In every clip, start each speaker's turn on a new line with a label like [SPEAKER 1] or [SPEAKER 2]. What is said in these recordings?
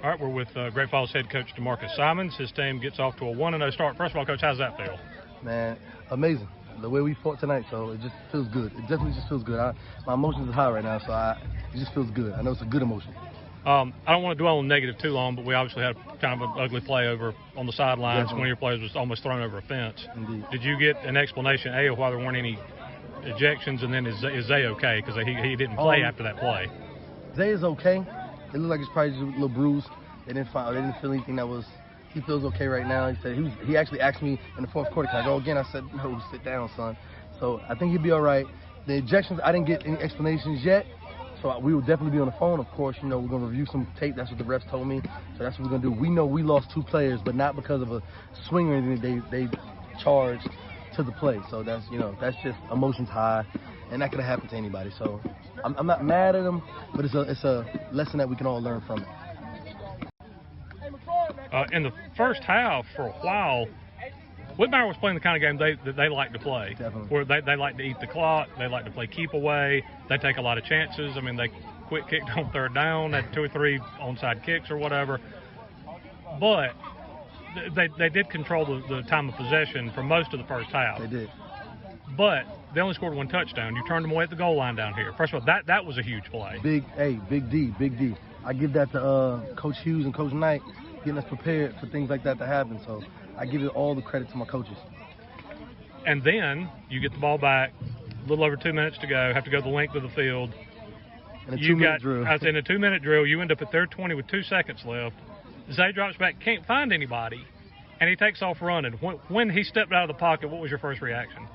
[SPEAKER 1] All right, we're with Great Falls head coach DeMarcus Simons. His team gets off to a 1-0 start. First of all, Coach, how's that feel?
[SPEAKER 2] Man, amazing. The way we fought tonight, so it just feels good. It definitely just feels good. My emotions are high right now, so it just feels good. I know it's a good emotion.
[SPEAKER 1] I don't want to dwell on negative too long, but we obviously had kind of an ugly play over on the sidelines.
[SPEAKER 2] Definitely.
[SPEAKER 1] One of your players was almost thrown over a fence.
[SPEAKER 2] Indeed.
[SPEAKER 1] Did you get an explanation, A, of why there weren't any ejections, and then is Zay okay? Because he didn't play after that play.
[SPEAKER 2] Zay is okay. It looked like he's probably just a little bruised. They didn't feel anything that was. He feels okay right now. He said he actually asked me in the fourth quarter, can I go again? I said, no, sit down, son. So I think he'll be all right. The ejections, I didn't get any explanations yet. So we will definitely be on the phone, of course. You know, we're going to review some tape. That's what the refs told me. So that's what we're going to do. We know we lost 2 players, but not because of a swing or anything. They charged to the play. So that's, you know, that's just emotions high, and that could have happened to anybody. So I'm not mad at them, but it's a lesson that we can all learn from it.
[SPEAKER 1] In the first half, for a while, Whitmire was playing the kind of game that they like to play.
[SPEAKER 2] Definitely.
[SPEAKER 1] Where they like to eat the clock, they like to play keep away, they take a lot of chances. I mean, they quick kicked on third down, had 2 or 3 onside kicks or whatever. But they did control the time of possession for most of the first half.
[SPEAKER 2] They did.
[SPEAKER 1] But they only scored 1 touchdown. You turned them away at the goal line down here. First of all, that was a huge play.
[SPEAKER 2] Big D. I give that to Coach Hughes and Coach Knight, getting us prepared for things like that to happen. So I give it all the credit to my coaches.
[SPEAKER 1] And then you get the ball back, a little over 2 minutes to go, have to go the length of the field.
[SPEAKER 2] In a 2-minute drill.
[SPEAKER 1] I was in a 2-minute drill. You end up at their 20 with 2 seconds left. Zay drops back, can't find anybody, and he takes off running. When he stepped out of the pocket, what was your first reaction?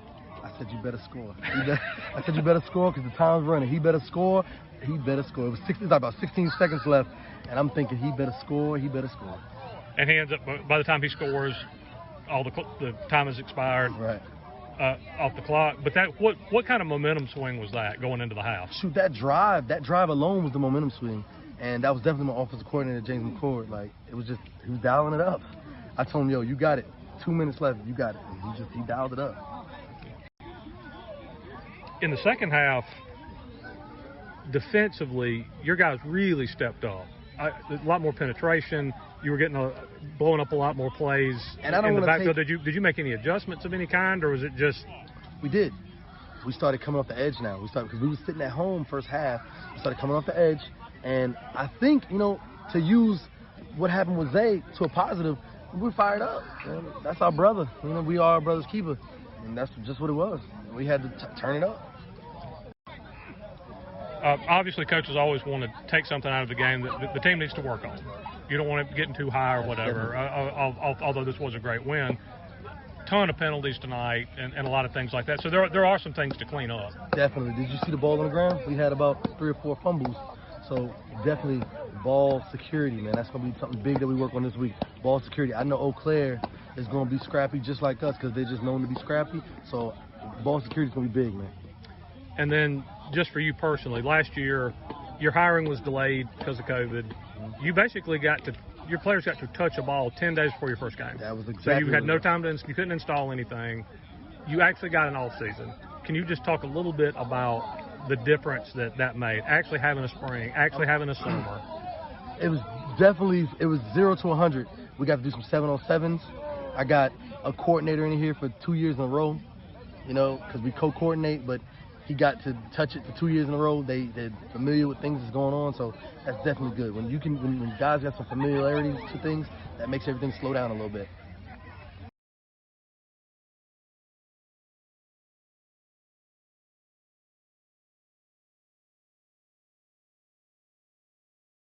[SPEAKER 2] I said, you better score. I said, you better score because the time's running. He better score. He better score. It was about 16 seconds left, and I'm thinking he better score. He better score.
[SPEAKER 1] And he ends up, by the time he scores, all the time has expired.
[SPEAKER 2] Right.
[SPEAKER 1] Off the clock. But what kind of momentum swing was that going into the half?
[SPEAKER 2] Shoot, that drive alone was the momentum swing. And that was definitely my offensive coordinator, James McCord. Like, it was just, he was dialing it up. I told him, yo, you got it. 2 minutes left, you got it. And he dialed it up.
[SPEAKER 1] In the second half, defensively, your guys really stepped up. A lot more penetration. You were getting blowing up a lot more plays
[SPEAKER 2] and I don't
[SPEAKER 1] in the backfield.
[SPEAKER 2] take...
[SPEAKER 1] Did you make any adjustments of any kind, or was it just?
[SPEAKER 2] We did. We started coming off the edge now. Because we were sitting at home first half. We started coming off the edge, and I think, you know, to use what happened with Zay to a positive, we fired up. Man. That's our brother. You know, we are our brother's keeper, and that's just what it was. We had to turn it up.
[SPEAKER 1] Obviously, coaches always want to take something out of the game that the team needs to work on. You don't want it getting too high or whatever, although this was a great win. Ton of penalties tonight and a lot of things like that. So there are some things to clean up.
[SPEAKER 2] Definitely. Did you see the ball on the ground? We had about 3 or 4 fumbles. So definitely ball security, man. That's going to be something big that we work on this week. Ball security. I know Eau Claire is going to be scrappy just like us because they're just known to be scrappy. So ball security is going to be big, man.
[SPEAKER 1] And then just for you personally, last year your hiring was delayed because of COVID. You basically your players got to touch a ball 10 days before your first game.
[SPEAKER 2] That was exactly.
[SPEAKER 1] So you had no time you couldn't install anything. You actually got an off season. Can you just talk a little bit about the difference that made? Actually having a spring, actually having a summer.
[SPEAKER 2] It was 0 to 100. We got to do some 7-on-7s. I got a coordinator in here for 2 years in a row, you know, because we co-coordinate, but he got to touch it for 2 years in a row. They're familiar with things that's going on, so that's definitely good. When guys got some familiarity to things, that makes everything slow down a little bit.